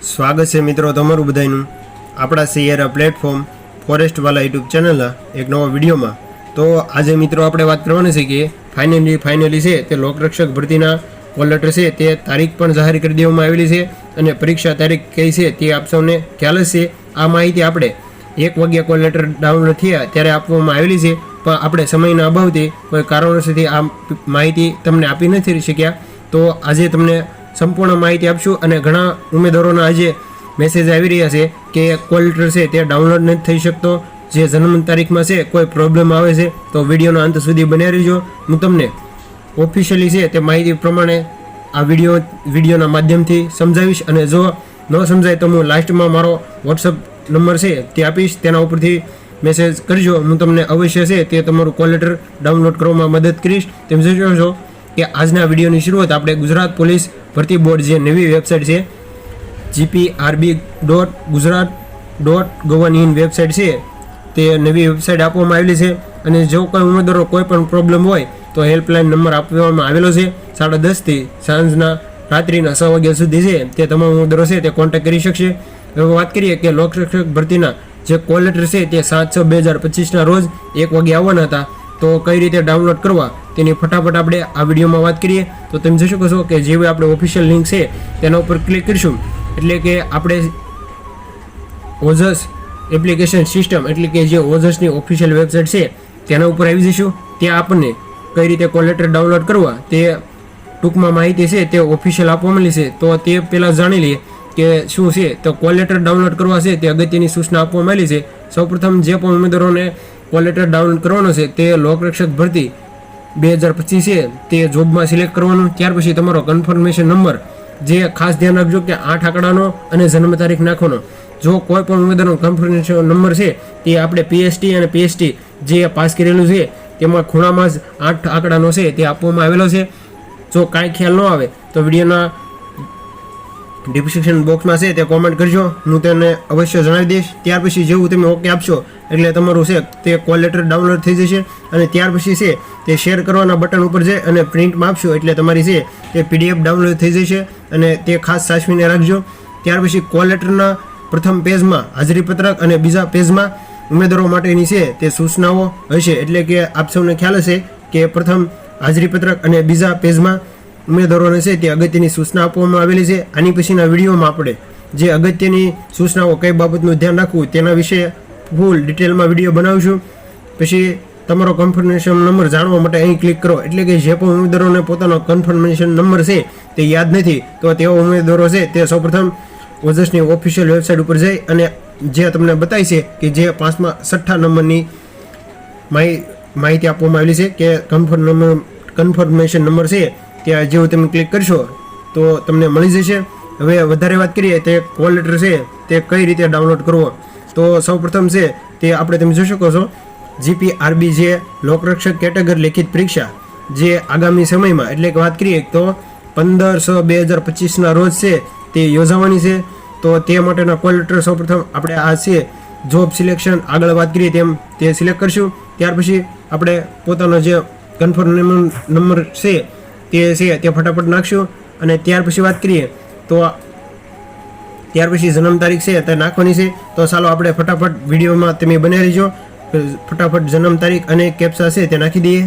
સ્વાગત છે મિત્રો તમારું બધાનું આપણા સિયરા પ્લેટફોર્મ ફોરેસ્ટવાલા યુટ્યુબ ચેનલના એક નવા વિડીયોમાં। તો આજે મિત્રો આપણે વાત કરવાની છે કે ફાઇનલી છે તે લોકરક્ષક ભરતીના કોલ લેટર છે તે તારીખ પણ જાહેર કરી દેવામાં આવેલી છે અને પરીક્ષા તારીખ કઈ છે તે આપ સૌને ખ્યાલ જ છે। આ માહિતી આપણે 1 વાગ્યા કોલ લેટર ડાઉનલોડ થયા ત્યારે આપવામાં આવેલી છે, પણ આપણે સમયના અભાવથી કોઈ કારણોસરથી આ માહિતી તમને આપી નથી શક્યા। તો આજે તમને સંપૂર્ણ માહિતી આપશું અને ઘણા ઉમેદવારોના આજે મેસેજ આવી રહ્યા છે કે કોલ લેટર છે તે ડાઉનલોડ નથી થઈ શકતો, જે જન્મ તારીખમાં છે કોઈ પ્રોબ્લેમ આવે છે। તો વિડીયોના અંત સુધી બન્યા રહેજો, હું તમને ઓફિશિયલી છે તે માહિતી પ્રમાણે આ વિડીયોના માધ્યમથી સમજાવીશ, અને જો ન સમજાય તો હું લાસ્ટમાં મારો વોટ્સઅપ નંબર છે તે આપીશ, તેના ઉપરથી મેસેજ કરજો, હું તમને અવશ્ય છે તે તમારું કોલ લેટર ડાઉનલોડ કરવામાં મદદ કરીશ। તેમ જોઈ છો કે આજના વિડીયોની શરૂઆત આપણે ગુજરાત પોલીસ ભરતી બોર્ડ જે નવી વેબસાઇટ છે gprb.gujarat.gov.in વેબસાઇટ છે તે નવી વેબસાઇટ આપવામાં આવેલી છે, અને જો કોઈ ઉમેદવારો કોઈ પણ પ્રોબ્લેમ હોય તો હેલ્પલાઇન નંબર આપવામાં આવેલો છે। 10:30 થી સાંજના રાત્રિના 6 વાગ્યા સુધી છે તે તમામ ઉમેદવારો છે તે કોન્ટેક્ટ કરી શકશે। હવે વાત કરીએ કે લોકરક્ષક ભરતીના જે કોલ લેટર છે તે 7/6/2025ના રોજ 1 વાગે આવવાના હતા, તો કઈ રીતે ડાઉનલોડ કરવા તેની ફટાફટ આપણે આ વિડીયોમાં વાત કરીએ। તો તમે જોઈ શકો છો કે જેવી આપણે ઓફિશિયલ લિંક છે તેના ઉપર ક્લિક કરીશું એટલે કે આપણે ઓજસ એપ્લિકેશન સિસ્ટમ એટલે કે જે ઓજસની ઓફિશિયલ વેબસાઇટ છે તેના ઉપર આવી જઈશું। ત્યાં આપણને કઈ રીતે કોલ લેટર ડાઉનલોડ કરવા તે ટૂંકમાં માહિતી છે તે ઓફિશિયલ આપવા મળી છે। તો તે પહેલાં જાણી લઈએ કે શું છે। તો કોલ લેટર ડાઉનલોડ કરવા છે તે અગત્યની સૂચના આપવા મળી છે। સૌપ્રથમ જે પણ ઉમેદવારોને કોલ લેટર ડાઉનલોડ કરવાનો છે તે લોકરક્ષક ભરતી 2025 છે તે જોબમાં સિલેક્ટ કરવાનું। ત્યાર પછી તમારો કન્ફર્મેશન નંબર, જે ખાસ ધ્યાન રાખજો કે 8 આંકડાનો અને જન્મ તારીખ નાખવાનો। જો કોઈ પણ ઉમેદવારનો કન્ફર્મેશન નંબર છે તે આપણે પીએસટી અને પીએસટી જે પાસ કરેલું છે તેમાં ખૂણામાં જ 8 આંકડાનો છે તે આપવામાં આવેલો છે। જો કાંઈ ખ્યાલ ન આવે તો વિડીયોના ડિસ્ક્રિપ્શન બોક્સમાં છે તે કોમેન્ટ કરજો, હું તેને અવશ્ય જણાવી દઈશ। ત્યાર પછી જેવું તમે ઓકે આપશો એટલે તમારું છે તે કોલ લેટર ડાઉનલોડ થઈ જશે, અને ત્યાર પછી છે તે શેર કરવાના બટન ઉપર જઈ અને પ્રિન્ટમાં આપશો એટલે તમારી છે તે પીડીએફ ડાઉનલોડ થઈ જશે, અને તે ખાસ સાચવીને રાખજો। ત્યાર પછી કોલ લેટરના પ્રથમ પેજમાં હાજરીપત્રક અને બીજા પેજમાં ઉમેદવારો માટેની છે તે સૂચનાઓ હશે, એટલે કે આપ સૌને ખ્યાલ હશે કે પ્રથમ હાજરીપત્રક અને બીજા પેજમાં ઉમેદવારોને છે તે અગત્યની સૂચના આપવામાં આવેલી છે। આની પછીના વિડીયોમાં આપણે જે અગત્યની સૂચનાઓ કઈ બાબતનું ધ્યાન રાખવું તેના વિશે ફૂલ ડિટેલમાં વિડીયો બનાવીશું। પછી તમારો કન્ફર્મેશન નંબર જાણવા માટે અહીં ક્લિક કરો, એટલે કે જે પણ ઉમેદવારોને પોતાનો કન્ફર્મેશન નંબર છે તે યાદ નથી તો તેઓ ઉમેદવારો છે તે સૌપ્રથમ ઓજસની ઓફિશિયલ વેબસાઇટ ઉપર જઈ અને જે તમને બતાવી છે કે જે 5મા 6 નંબરની માહિતી આપવામાં આવેલી છે કે કન્ફર્મેશન નંબર છે ત્યાં જેવું તમે ક્લિક કરશો તો તમને મળી જશે। હવે વધારે વાત કરીએ તે કોલ લેટર છે તે કઈ રીતે ડાઉનલોડ કરવો, તો સૌપ્રથમ છે તે આપણે તમે જોઈ શકો છો જીપીઆરબી જે લોકરક્ષક કેટેગરી લેખિત પરીક્ષા જે આગામી સમયમાં એટલે કે વાત કરીએ તો 15/6/2025ના રોજ છે તે યોજાવાની છે। તો તે માટેના કોલ લેટર સૌપ્રથમ આપણે આ છે જોબ સિલેક્શન આગળ વાત કરીએ તેમ તે સિલેક્ટ કરશું। ત્યાર પછી આપણે પોતાનો જે કન્ફર્મેશન નંબર છે તે ફટાફટ નાખશું, અને ત્યાર પછી વાત કરીએ તો ત્યાર પછી જન્મ તારીખ છે તે નાખવાની છે। તો ચાલો આપણે ફટાફટ વિડીયોમાં તમે બને રહીજો, ફટાફટ જન્મ તારીખ અને કેપ્ચા છે તે નાખી દઈએ।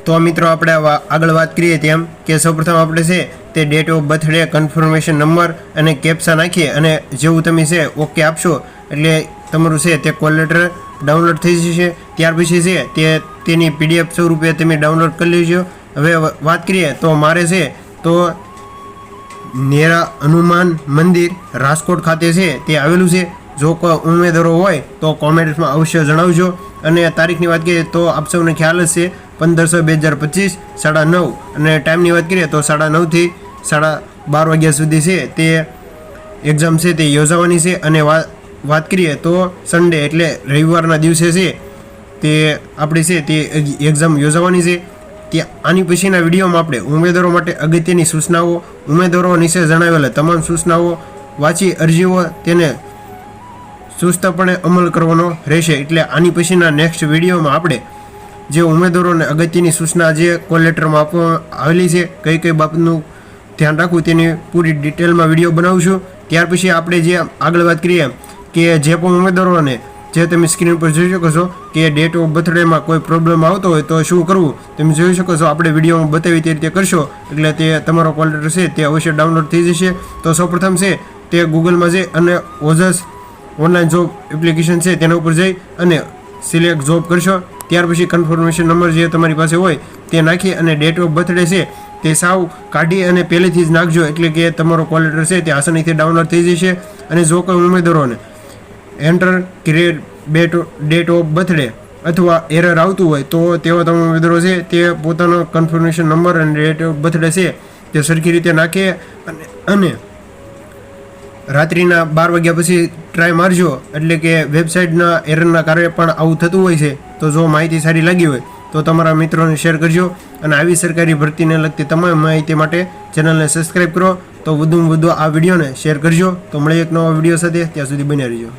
તો મિત્રો આપણે આગળ વાત કરીએ તેમ કે સૌપ્રથમ આપણે છે તે date of birthday, confirmation number અને કેપ્ચા નાખીએ, અને જેવું તમે છે ઓકે આપશો એટલે તમારું છે તે કોલ લેટર ડાઉનલોડ થઈ જશે। ત્યાર પછી છે તેની પીડીએફ સ્વરૂપે તમે ડાઉનલોડ કરી લેજો। હવે વાત કરીએ તો મારે છે તો નેરા હનુમાન મંદિર રાજકોટ ખાતે છે તે આવેલું છે। જો કોઈ ઉમેદવારો હોય તો કોમેન્ટમાં અવશ્ય જણાવજો, અને તારીખની વાત કરીએ તો આપ સૌને ખ્યાલ જ છે 15/6/2025 9:30, અને ટાઈમની વાત કરીએ તો 9:30 થી 12:30 વાગ્યા સુધી છે તે એક્ઝામ છે તે યોજાવાની છે। અને વાત કરીએ તો સન્ડે એટલે રવિવારના દિવસે છે તે આપણી છે તે એક્ઝામ યોજાવાની છે। ત્યાં આની પછીના વિડીયોમાં આપણે ઉમેદવારો માટે અગત્યની સૂચનાઓ, ઉમેદવારો નીચે જણાવેલા તમામ સૂચનાઓ વાંચી અરજીઓ તેને ચુસ્તપણે અમલ કરવાનો રહેશે। એટલે આની પછીના નેક્સ્ટ વિડીયોમાં આપણે જે ઉમેદવારોને અગત્યની સૂચના જે કોલ લેટરમાં આપવામાં આવેલી છે કઈ બાબતનું ધ્યાન રાખવું તેની પૂરી ડિટેલમાં વિડીયો બનાવશું. ત્યાર પછી આપણે જે આગળ વાત કરીએ કે જે પણ ઉમેદવારોને જે તમે સ્ક્રીન પર જોઈ શકો છો કે ડેટ ઓફ બર્થડેમાં કોઈ પ્રોબ્લેમ આવતો હોય તો શું કરવું તમે જોઈ શકો છો. આપણે વિડીયોમાં બતાવી તે રીતે કરશો એટલે તે તમારો કોલ લેટર છે તે અવશ્ય ડાઉનલોડ થઈ જશે. તો સૌપ્રથમ છે તે ગૂગલમાં જઈ અને ઓજસ ઓનલાઈન જોબ એપ્લિકેશન છે તેના ઉપર જઈ અને સિલેક્ટ જોબ કરશો. ત્યાર પછી કન્ફર્મેશન નંબર જે તમારી પાસે હોય તે નાખી અને ડેટ ઓફ બર્થડે છે તે સાવ કાઢી અને પહેલેથી જ નાખજો, એટલે કે તમારો કોલ લેટર છે તે આસાનીથી ડાઉનલોડ થઈ જશે. અને જો કોઈ ઉમેદવારોને enter create date of birthday અથવા એરર આવતું હોય તો તેઓ તમામ ઉમેદવારો છે તે પોતાનો કન્ફર્મેશન નંબર અને ડેટ ઓફ બર્થડે છે તે સરખી રીતે નાખે અને રાત્રિના 12 વાગ્યા પછી ટ્રાય મારજો. એટલે કે વેબસાઇટના એરરના કારણે પણ આવું થતું હોય છે. તો જો માહિતી સારી લાગી હોય તો તમારા મિત્રોને શેર કરજો અને આવી સરકારી ભરતીને લગતી તમામ માહિતી માટે ચેનલને સબસ્ક્રાઈબ કરો. તો વધુમાં વધુ આ વિડીયોને શેર કરજો. તો મળીએ એક નવા વિડીયો સાથે, ત્યાં સુધી બન્યા રહેજો.